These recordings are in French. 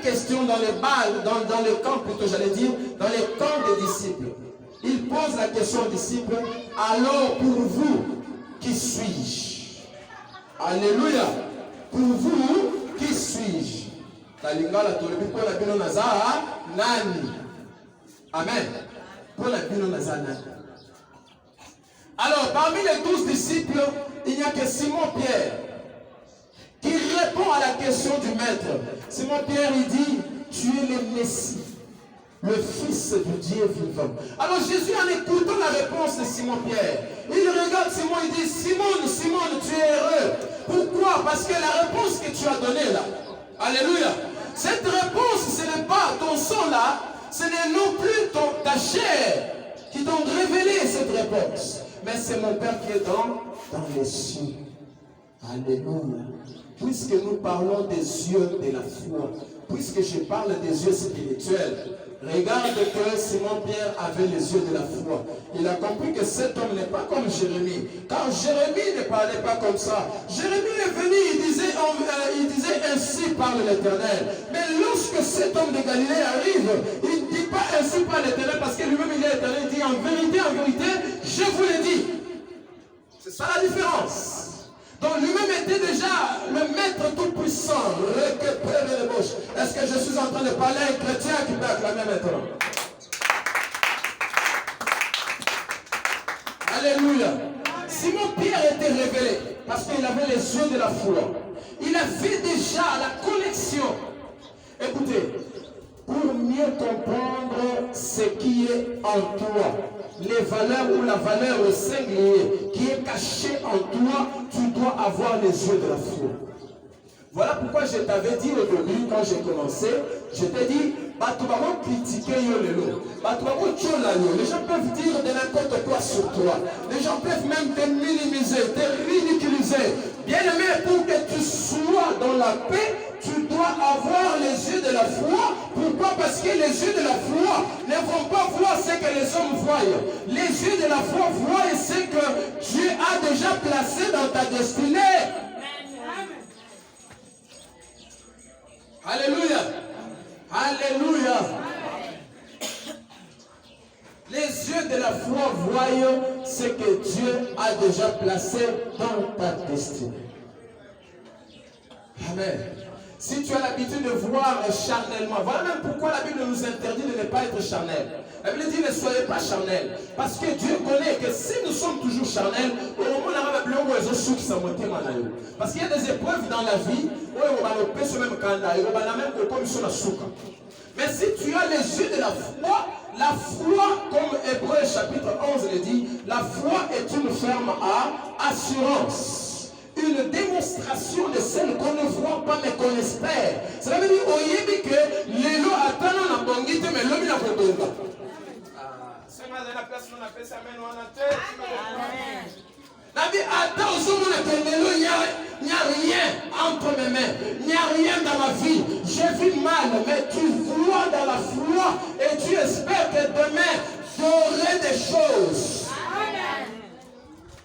question dans les balles, dans le camp plutôt, j'allais dire, dans les camps des disciples. Il pose la question aux disciples, alors pour vous, qui suis-je? Alléluia. Pour vous, qui suis-je? Amen. Alors, parmi les 12 disciples, il n'y a que Simon-Pierre qui répond à la question du maître. Simon-Pierre, il dit, tu es le Messie, le Fils du Dieu vivant. Alors Jésus, en écoutant la réponse de Simon-Pierre, il regarde Simon, il dit, Simon, Simon, tu es heureux. Pourquoi? Parce que la réponse que tu as donnée là, alléluia, cette réponse, ce n'est pas ton sang là, ce n'est non plus ta chair qui t'ont révélé cette réponse. Mais c'est mon Père qui est dans les cieux. Alléluia. Puisque nous parlons des yeux de la foi, puisque je parle des yeux spirituels, regarde que Simon-Pierre avait les yeux de la foi. Il a compris que cet homme n'est pas comme Jérémie. Car Jérémie ne parlait pas comme ça. Jérémie est venu, il disait ainsi parle l'Éternel. Mais lorsque cet homme de Galilée arrive, il ne dit pas ainsi parle l'Éternel parce que lui-même il est éternel. Il dit en vérité, je vous l'ai dit. C'est ça la différence. Donc lui-même était déjà le maître tout-puissant. Est-ce que je suis en train de parler à un chrétien qui peut acclamer maintenant? Alléluia. Simon-Pierre était révélé parce qu'il avait les yeux de la foi. Il avait déjà la connexion. Écoutez, pour mieux comprendre ce qui est en toi, les valeurs ou la valeur singulière qui est cachée en toi, tu dois avoir les yeux de la foi. Voilà pourquoi je t'avais dit au début, quand j'ai commencé, je t'ai dit, critiquer les gens peuvent dire de n'importe quoi sur toi. Les gens peuvent même te minimiser, te ridiculiser. Bien aimé, pour que tu sois dans la paix, tu dois avoir les yeux de la foi. Pourquoi? Parce que les yeux de la foi ne vont pas voir ce que les hommes voient. Les yeux de la foi voient ce que Dieu a déjà placé dans ta destinée. Alléluia. Alléluia. Les yeux de la foi voient ce que Dieu a déjà placé dans ta destinée. Amen. Si tu as l'habitude de voir charnellement, voilà même pourquoi la Bible nous interdit de ne pas être charnel. La Bible dit ne soyez pas charnel. Parce que Dieu connaît que si nous sommes toujours charnels, au moment où on a parce qu'il y a des épreuves dans la vie où on va le pécher même quand on va même comme sur la souka. Mais si tu as les yeux de la foi, comme Hébreu chapitre 11 le dit, la foi est une ferme assurance. Une démonstration de celle qu'on ne voit pas mais qu'on espère. Cela veut dire oyebi que lelo atano na bongite mais lobi na kobonga. C'est ma la place on appelle ça mais on a tête. Amen. Nabi ata ozomona que lelo il n'y a rien entre mes mains. Il n'y a rien dans ma vie. J'ai vu mal mais tu vois dans la foi et tu espères que demain j'aurai des choses. Amen.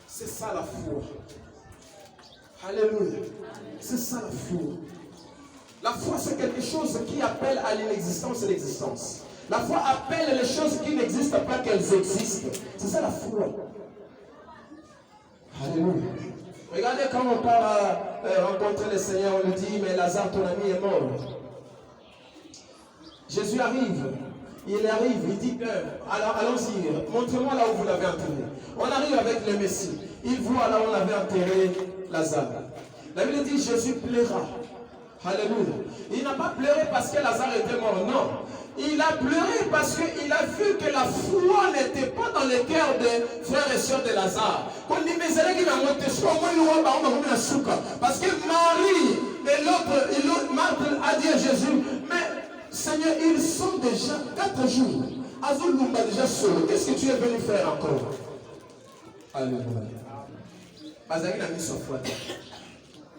C'est ça la foi. Alléluia. C'est ça la foi. La foi, c'est quelque chose qui appelle à l'inexistence et l'existence. La foi appelle les choses qui n'existent pas qu'elles existent. C'est ça la foi. Alléluia. Regardez quand on part rencontrer le Seigneur, on lui dit, mais Lazare, ton ami est mort. Jésus arrive. Il arrive, il dit, alors allons-y, montrez-moi là où vous l'avez enterré. On arrive avec le Messie. Il voit là où on avait enterré Lazare. La Bible dit Jésus pleura. Alléluia. Il n'a pas pleuré parce que Lazare était mort, non. Il a pleuré parce qu'il a vu que la foi n'était pas dans les cœurs des frères et sœurs de Lazare. Parce que Marie et l'autre, Marthe a dit à Jésus, mais Seigneur, ils sont déjà 4 jours. Azul Lumba déjà solo. Qu'est-ce que tu es venu faire encore? Alléluia. Bazaki n'a mis son foi.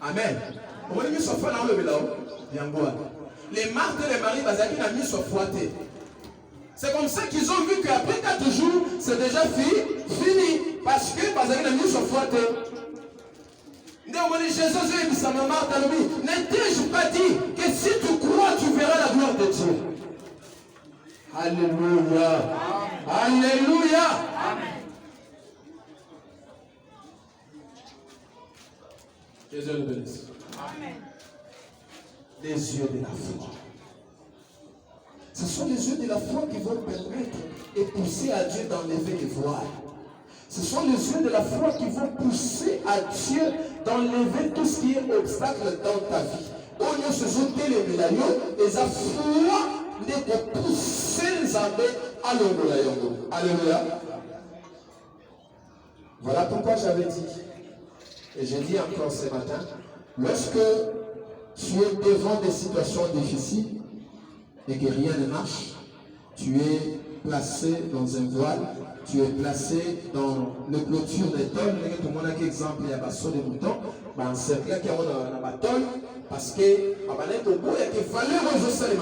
Amen. On a mis son foi dans le bélaou. Les Marthe et les Marie, Bazaki n'a mis son foi. C'est comme ça qu'ils ont vu qu'après 4 jours, c'est déjà fini. Parce que Bazaki n'a mis son foi. Jésus dit, Marthe, ne t'ai-je pas dit que si tu crois, tu verras la gloire Alléluia. Alléluia. Jésus le bénisse. Les yeux de la foi. Ce sont les yeux de la foi qui vont permettre et pousser à Dieu d'enlever les voiles. Ce sont les yeux de la foi qui vont pousser à Dieu d'enlever tout ce qui est obstacle dans ta vie. Au lieu de se jeter les médaillons, les foi n'est de pousser les abeilles à l'ongola. Alléluia. Voilà pourquoi j'avais dit, et j'ai dit encore ce matin, lorsque tu es devant des situations difficiles et que rien ne marche, tu es placé dans un voile, tu es placé dans le clôture des tôles. Tout le monde a un exemple, il y a un saut de mouton, un cercle qui est dans la tôle, parce que il y a valeur aux salés,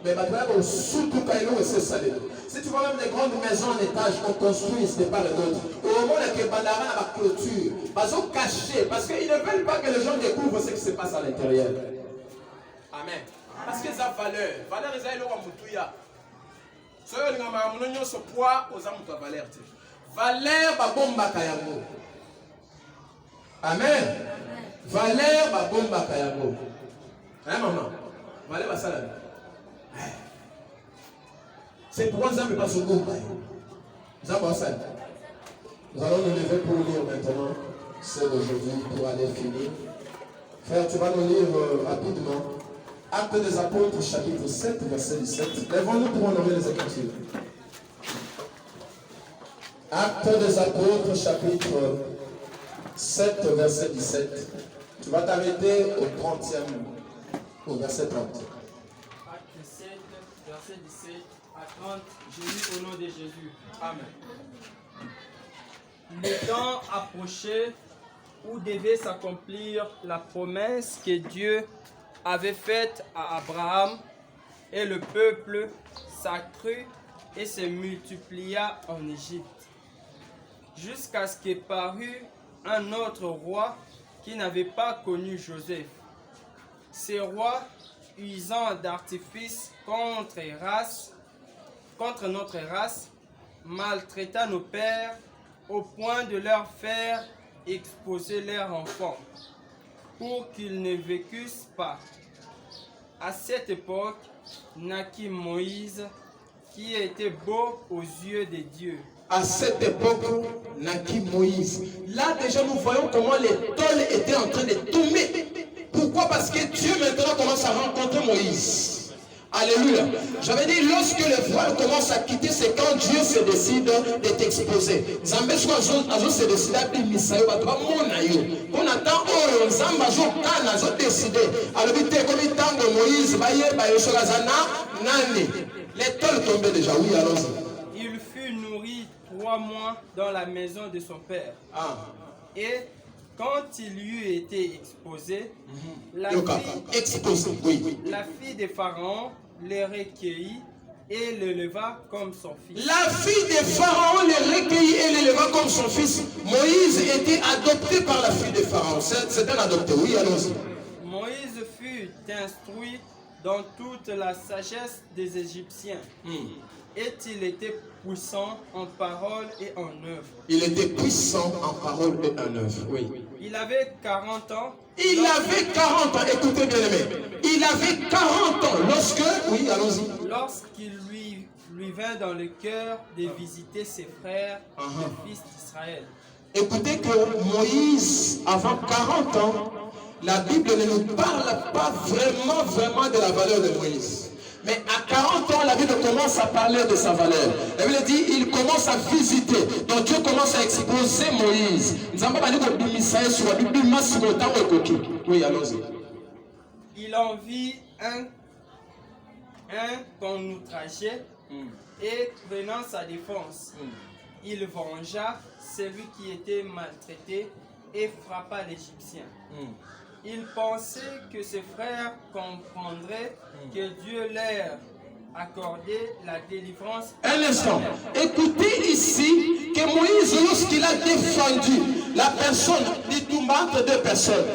mais surtout quand ils ont salé. Si tu vois même des grandes maisons en étage qu'on construit de part et d'autre, au moment où il y a la clôture, ils sont cachés parce qu'ils ne veulent pas que les gens découvrent ce qui se passe à l'intérieur. Amen. Parce que ça a valeur. Valeur, ils ont valeur. Amen. Valeur babomba kayango. Hein maman? Valeur basala. C'est pourquoi ça ne peut pas se gomba. Nous allons nous lever pour lire maintenant celle d'aujourd'hui pour aller finir. Frère, tu vas nous lire rapidement Actes des Apôtres, chapitre 7, verset 17. Lèvons-nous pour honorer les Écritures. Actes des Apôtres, chapitre 7, verset 17. Tu vas t'arrêter au 30e, au verset 30. Acte 7, verset 17 à 30. Je lis au nom de Jésus. Amen. Le temps approchait où devait s'accomplir la promesse que Dieu avait faite à Abraham, et le peuple s'accrut et se multiplia en Égypte, jusqu'à ce qu'il parut un autre roi qui n'avait pas connu Joseph. Ce roi, usant d'artifice contre notre race, maltraita nos pères au point de leur faire exposer leurs enfants pour qu'ils ne vécussent pas. À cette époque, naquit Moïse, qui était beau aux yeux de Dieu. À cette époque, naquit Moïse. Là déjà nous voyons comment les tôles étaient en train de tomber. Pourquoi? Parce que Dieu maintenant commence à rencontrer Moïse. Alléluia. J'avais dit, lorsque le voile commence à quitter, c'est quand Dieu se décide de t'exposer. Zambé soit se décide à dire Misayo, on attend Zamba Zokana, Zot décidé. Alors vite comme il tango Moïse, Baye, Solazana, Nani. Les tôles tombaient déjà. Oui, allons-y. Il fut nourri 3 mois dans la maison de son père. Et quand il eut été exposé, la fille de Pharaon le recueillit et le leva comme son fils. La fille de Pharaon le recueillit et l'éleva comme son fils. Moïse était adopté par la fille de Pharaon. C'est un adopté, oui, allons-y. Moïse fut instruit dans toute la sagesse des Égyptiens. Et il était puissant en parole et en œuvre. Il était puissant en parole et en œuvre, oui. Il avait 40 ans. Il avait 40 ans, écoutez bien aimé. Il avait 40 ans lorsque, oui, allons-y. Lorsqu'il lui vint dans le cœur de visiter ses frères, les fils d'Israël. Écoutez que Moïse, avant 40 ans, la Bible ne nous parle pas vraiment de la valeur de Moïse. Mais à 40 ans, la Bible commence à parler de sa valeur. La Bible dit, il commence à visiter. Donc Dieu commence à exposer Moïse. Oui, allons-y. Il en vit un qu'on outrageait et prenant sa défense, il vengea celui qui était maltraité et frappa l'Égyptien. Il pensait que ses frères comprendraient que Dieu leur accordait la délivrance. Un instant. Écoutez ici que Moïse, lorsqu'il a défendu la personne, entre 2 personnes,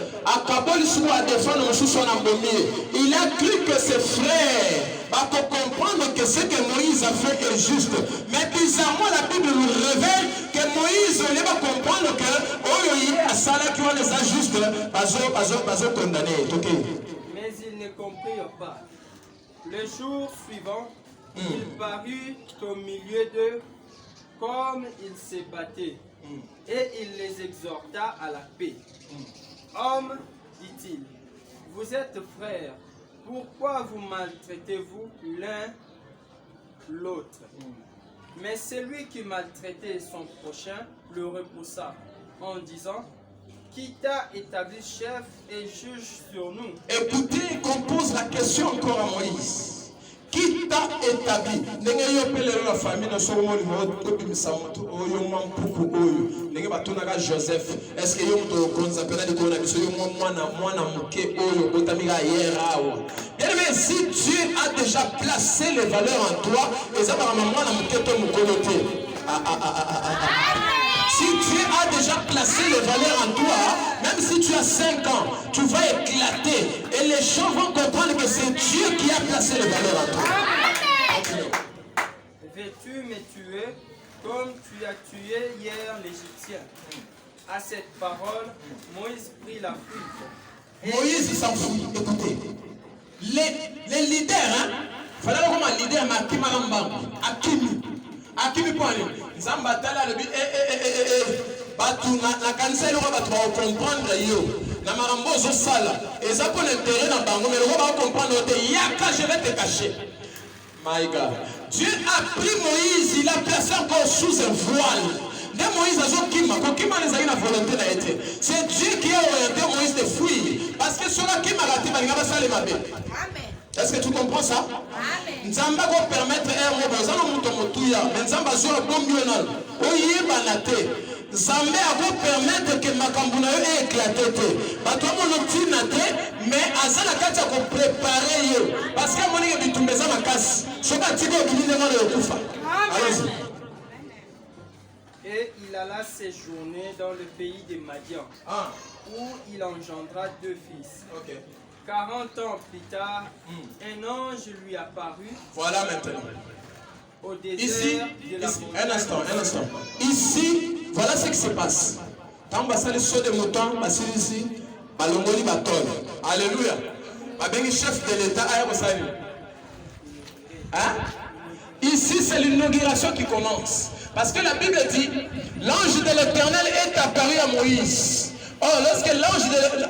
il a cru que ses frères, pour comprendre que que ce que Moïse a fait est juste. Mais bizarrement, la Bible nous révèle que Moïse, on va comprendre que Oyoye a Salah qui va les injustes, bazo condamné. Mais ils ne comprirent pas. Le jour suivant, il parut au milieu d'eux comme il se battait, et il les exhorta à la paix. Hommes, dit-il, vous êtes frères, pourquoi vous maltraitez-vous l'un l'autre? Mais celui qui maltraitait son prochain le repoussa en disant, qui t'a établi chef et juge sur nous? Écoutez qu'on pose la question encore à Moïse. Qui t'a établi? La famille Joseph. Est-ce que si Dieu a déjà placé les valeurs en toi, si Dieu a déjà placé les valeurs en toi, même si tu as 5 ans, tu vas éclater. Et les gens vont comprendre que c'est Dieu qui a placé les valeurs en toi. Veux-tu me tuer comme tu as tué hier l'Égyptien? À cette parole, Moïse prit la fuite. Moïse s'enfuit. Écoutez, les leaders, fallait comme un leader, Akimi Pwani, Zambatala le na kanisa ile ba comprendre yo na marambo zo sala et ça pour l'intérêt dans bango mais le va comprendre te yaka je vais te cacher. My God, Dieu a pris Moïse, il a placé encore sous un voile. De Moïse a dit kima les a eu la volonté d'être. C'est Dieu qui a orienté Moïse de fuir parce que sur la kima raté ba ngaba sale mabe. Amen. Est-ce que tu comprends ça? Amen. Nzamba va permettre un mot dans un monde motuya, mais Nzamba sur le bon millionnaire. Oye banate. Nzamba va permettre que makambuna yo ait éclaté. Bato mono tinate, mais azala katia ko préparer yo. Parce que moni bitumbeza makasi. Soka tiko kimine ngalo yo kufa. Allez-y. Et il alla séjourner dans le pays de Madian, où il engendra 2 fils. Okay. 40 ans plus tard, un ange lui apparut. Voilà maintenant. Au désert ici, de la un instant. Ici, voilà ce qui se passe. Tant que ça, les sauts de moutons, ici, balongoli baton. Alléluia. Avec le chef de l'État, ici, c'est l'inauguration qui commence. Parce que la Bible dit, l'ange de l'Éternel est apparu à Moïse. Oh, lorsque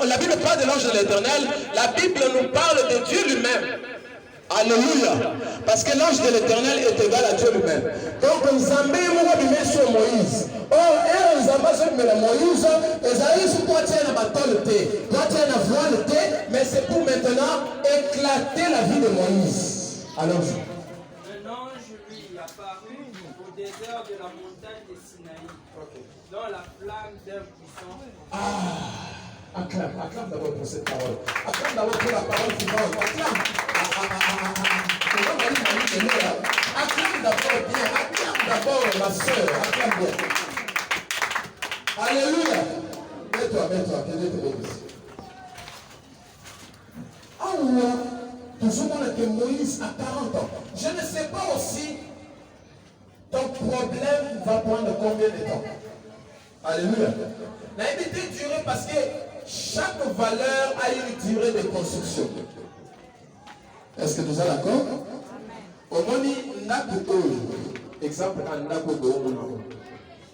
la Bible parle de l'ange de l'Éternel, la Bible nous parle de Dieu lui-même. Alléluia. Parce que l'ange de l'Éternel est égal à Dieu lui-même. Donc, Nzambé est sur Moïse. Oh, et Nzambé sur Moïse, Esaïe sur toi tiens la bâtonne thé, toi tiens la voile thé, mais c'est pour maintenant éclater la vie de Moïse. Allons-y. Un ange lui apparut au désert de la montagne de Sinaï, dans la flamme d'un puissant. Acclame d'abord pour cette parole. Acclame d'abord pour la parole qui parle. Acclame d'abord bien. Acclame d'abord ma soeur. Acclame bien. Alléluia. Mets-toi, que Dieu te bénisse. Alors, toujours dans que Moïse a 40 ans. Je ne sais pas aussi ton problème va prendre combien de temps. Alléluia. La évité durée parce que chaque valeur a une durée de construction. Est-ce que tu es d'accord? Au moni ndako exemple en ndako gomo.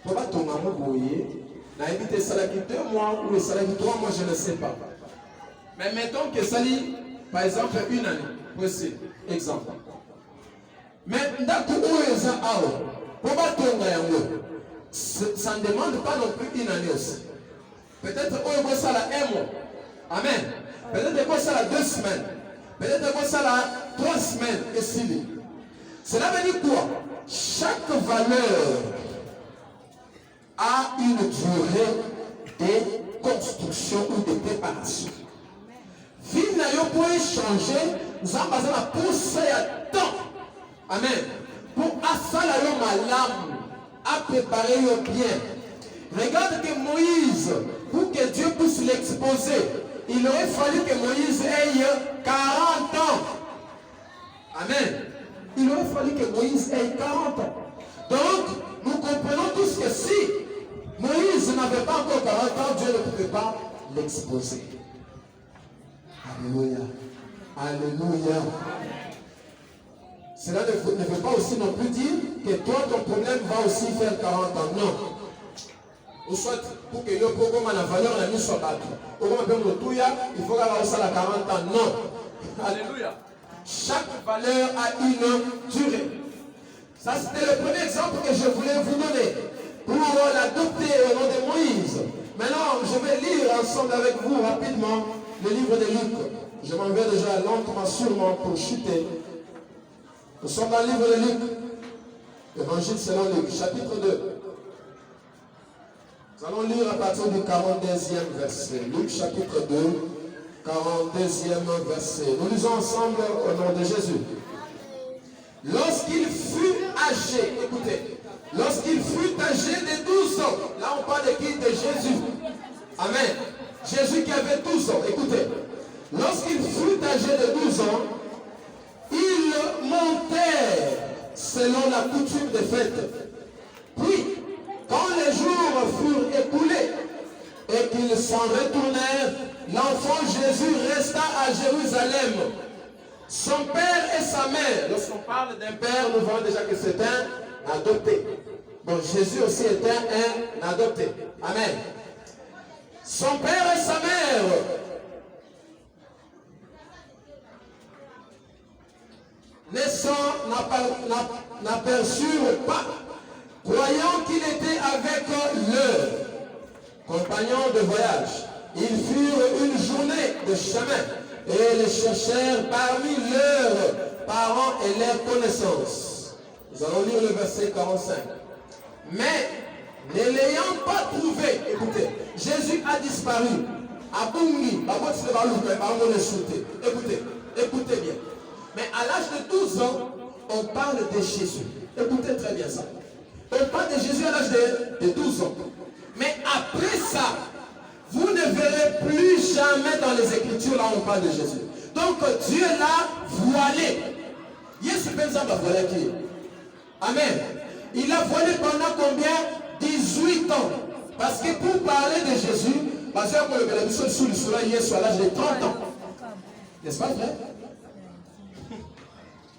Pour pas ton amour boyer, la évité salaki 2 mois ou le salaki 3 mois, je ne sais pas. Mais mettons que ça lit par exemple 1 année. Voici exemple. Mais ndako oeza ao. Pour pas ton yango. Ça ne demande pas non plus 1 année aussi. Peut-être qu'on ça la 1 mois. Amen. Peut-être qu'on ça la 2 semaines. Peut-être qu'on ça la 3 semaines. Et si. Cela veut dire quoi? Chaque valeur a une durée de construction ou de préparation. Vie n'a pas changer. Nous avons poussé à temps. Amen. Pour assaler ma lame. À préparer bien. Regarde que Moïse, pour que Dieu puisse l'exposer, il aurait fallu que Moïse ait 40 ans. Amen. Il aurait fallu que Moïse ait 40 ans. Donc, nous comprenons tous que si Moïse n'avait pas encore 40 ans, Dieu ne pouvait pas l'exposer. Alléluia. Alléluia. Cela ne veut pas aussi non plus dire que toi, ton problème va aussi faire 40 ans. Non. Ou soit, pour que le programme la valeur la mise soit battue. Au moins, il faut avoir ça à 40 ans. Non. Alléluia. Chaque valeur a une durée. Ça, c'était le premier exemple que je voulais vous donner pour l'adopter au nom de Moïse. Maintenant, je vais lire ensemble avec vous rapidement le livre de Luc. Je m'en vais déjà lentement, sûrement, pour chuter. Nous sommes dans le livre de Luc, Évangile selon Luc, chapitre 2. Nous allons lire à partir du 42e verset. Luc, chapitre 2, 42e verset. Nous lisons ensemble au nom de Jésus. Lorsqu'il fut âgé, écoutez, lorsqu'il fut âgé de 12 ans, là on parle de qui? De Jésus. Amen. Jésus qui avait 12 ans, écoutez. Lorsqu'il fut âgé de 12 ans, il montait selon la coutume des fêtes. Puis, quand les jours furent écoulés et qu'ils s'en retournèrent, l'enfant Jésus resta à Jérusalem. Son père et sa mère, lorsqu'on parle d'un père, nous voyons déjà que c'est un adopté. Donc Jésus aussi était un adopté. Amen. Son père et sa mère ne s'en n'aperçurent pas, croyant qu'il était avec leurs compagnons de voyage. Ils furent une journée de chemin et les cherchèrent parmi leurs parents et leurs connaissances. Nous allons lire le verset 45. Mais ne l'ayant pas trouvé, écoutez, Jésus a disparu. Écoutez, écoutez bien. Mais à l'âge de 12 ans, on parle de Jésus. Écoutez très bien ça. On parle de Jésus à l'âge de 12 ans. Mais après ça, vous ne verrez plus jamais dans les Écritures là où on parle de Jésus. Donc Dieu l'a voilé. Yesu pensa va voiler qui? Amen. Il a voilé pendant combien? 18 ans. Parce que pour parler de Jésus, parce que Yesu à l'âge de 30 ans. N'est-ce pas vrai?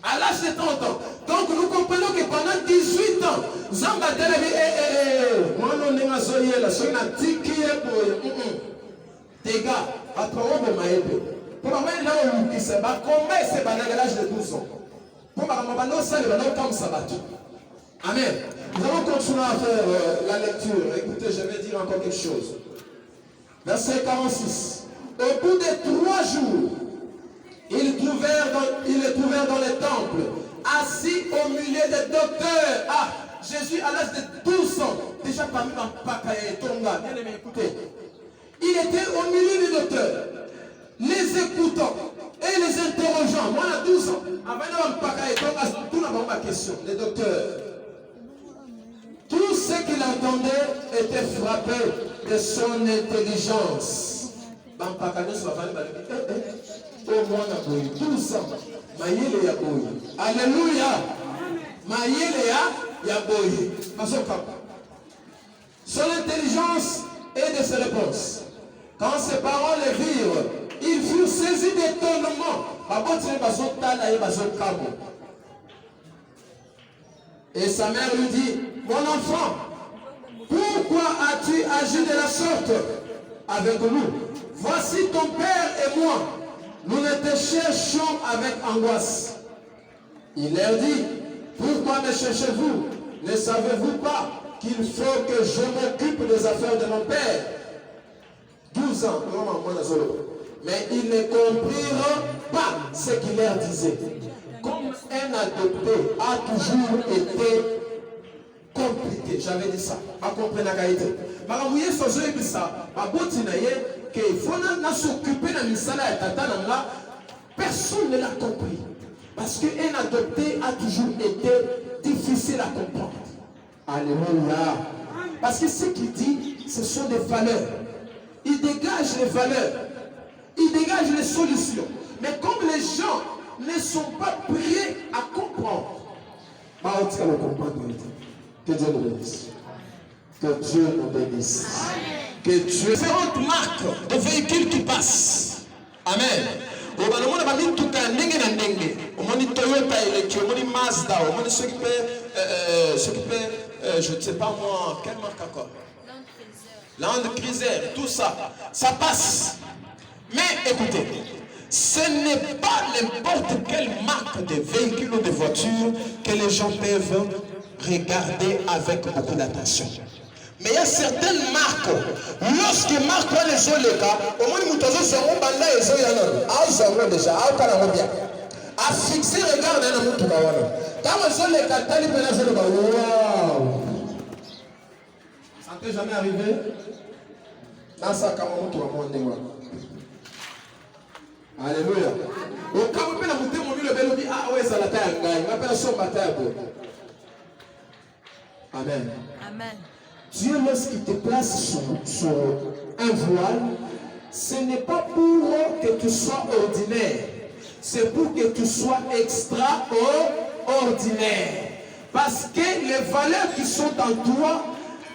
À l'âge de 30 ans. Donc nous comprenons que pendant 18 ans, Zamba moi non n'est soyez la seule antique des gars, à trois pour moi là où il se bat, combien c'est à l'âge de 12 ans? Pour moi, non, ça le ballon comme ça battu. Amen. Nous allons continuer à faire la lecture. Écoutez, je vais dire encore quelque chose. Verset 46. Au bout de 3 jours, ils le trouvèrent dans le temple, assis au milieu des docteurs. Ah, Jésus à l'âge de 12 ans, déjà parmi les Tonga, bien aimé, écoutez. Il était au milieu des docteurs, les écoutant et les interrogeant. Moi, à 12 ans, avant de tout ma question, les docteurs. Tout ce qu'il entendait était frappé de son intelligence. Alléluia. Son intelligence et de ses réponses. Quand ses parents les virent, ils furent saisis d'étonnement. Et sa mère lui dit, mon enfant, pourquoi as-tu agi de la sorte avec nous? Voici ton père et moi, nous ne te cherchons avec angoisse. Il leur dit, pourquoi me cherchez-vous? Ne savez-vous pas qu'il faut que je m'occupe des affaires de mon père? 12 ans, mais ils ne comprirent pas ce qu'il leur disait. Comme un adopté a toujours été compliqué, j'avais dit ça, à comprendre la qualité. Il faut s'occuper de la misala et tata, personne ne l'a compris. Parce qu'un adopté a toujours été difficile à comprendre. Alléluia. Parce que ce qu'il dit, ce sont des valeurs. Il dégage les valeurs. Il dégage les solutions. Mais comme les gens ne sont pas prêts à comprendre, Que Dieu nous bénisse. Que Dieu nous bénisse. Que Dieu. Différentes marques de véhicules qui passent. Amen. Au monde a mis tout un ndenge na ndenge. Au monde Toyota électrique, au monde Mazda, au monde ce qui peut, je ne sais pas moi, quelle marque encore? Land Cruiser, tout ça, ça passe. Mais écoutez, ce n'est pas n'importe quelle marque de véhicule ou de voiture que les gens peuvent regarder avec beaucoup d'attention. Mais il y a certaines marques, lorsque marque les oleka, au moins nous serons banda les oleka, déjà, à fixer regard dans le monde. Quand les oleka, t'as les pénages de waouh! Ça t'est jamais arrivé? Dans ça, quand on monte au monde. Alléluia. Au cas où on a monté mon le bel ah ouais, ça la taille, on appelle son bataille. Amen. Amen. Dieu, lorsqu'il te place sur un voile, ce n'est pas pour que tu sois ordinaire, c'est pour que tu sois extraordinaire. Parce que les valeurs qui sont en toi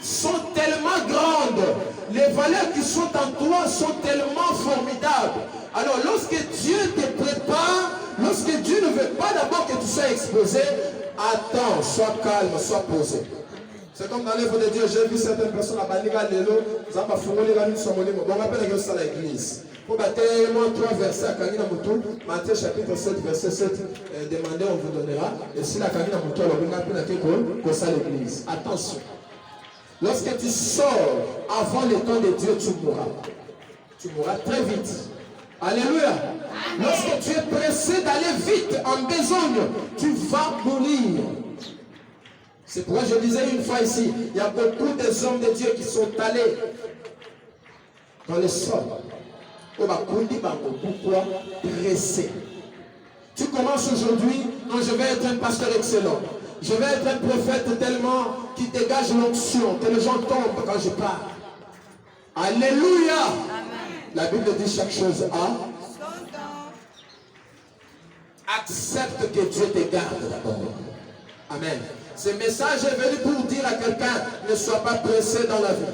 sont tellement grandes, les valeurs qui sont en toi sont tellement formidables. Alors, lorsque Dieu te prépare, lorsque Dieu ne veut pas d'abord que tu sois exposé, attends, sois calme, sois posé. C'est comme dans l'œuvre de Dieu, j'ai vu certaines personnes à Baniga Lelo, Zamba Fungoli Rami Somolimo. Bon, on rappelle que c'est à l'église. Pour battre 3 versets à Kagina Moutou, Matthieu chapitre 7, verset 7, demandez, on vous donnera. Et si la Kagina Moutou, on va appeler que c'est à l'église. Attention. Lorsque tu sors avant le temps de Dieu, tu mourras. Tu mourras très vite. Alléluia. Lorsque tu es pressé d'aller vite en besogne, tu vas mourir. C'est pourquoi je disais une fois ici, il y a beaucoup des hommes de Dieu qui sont allés dans les sols. Pourquoi pressé? Tu commences aujourd'hui, non, je vais être un pasteur excellent. Je vais être un prophète tellement qui dégage l'onction, que les gens tombent quand je parle. Alléluia. Amen. La Bible dit chaque chose accepte que Dieu te garde d'abord. Amen. Ce message est venu pour dire à quelqu'un, ne sois pas pressé dans la vie.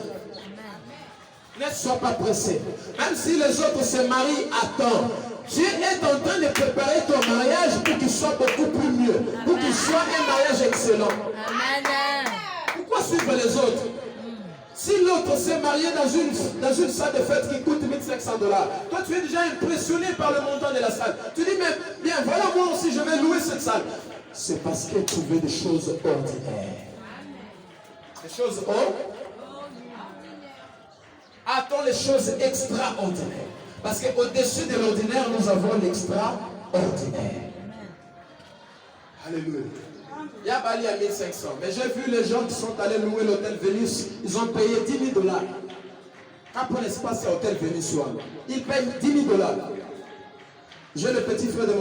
Ne sois pas pressé. Même si les autres se marient, attends. Dieu est en train de préparer ton mariage pour qu'il soit beaucoup plus mieux. Pour qu'il soit un mariage excellent. Pourquoi suivre les autres? Si l'autre s'est marié dans une salle de fête qui coûte 1500 $, toi tu es déjà impressionné par le montant de la salle. Tu dis, mais bien, voilà moi aussi, je vais louer cette salle. C'est parce que tu veux des choses ordinaires. Des choses ordinaires. Attends les choses extraordinaires. Parce qu'au-dessus de l'ordinaire, nous avons l'extraordinaire. Alléluia. Il y a Bali à 1500. Mais j'ai vu les gens qui sont allés louer l'hôtel Vénus. Ils ont payé 10 000 $. Quand pour l'espace, c'est l'hôtel Vénus. Ils payent 10 000 $. J'ai le petit frère de mon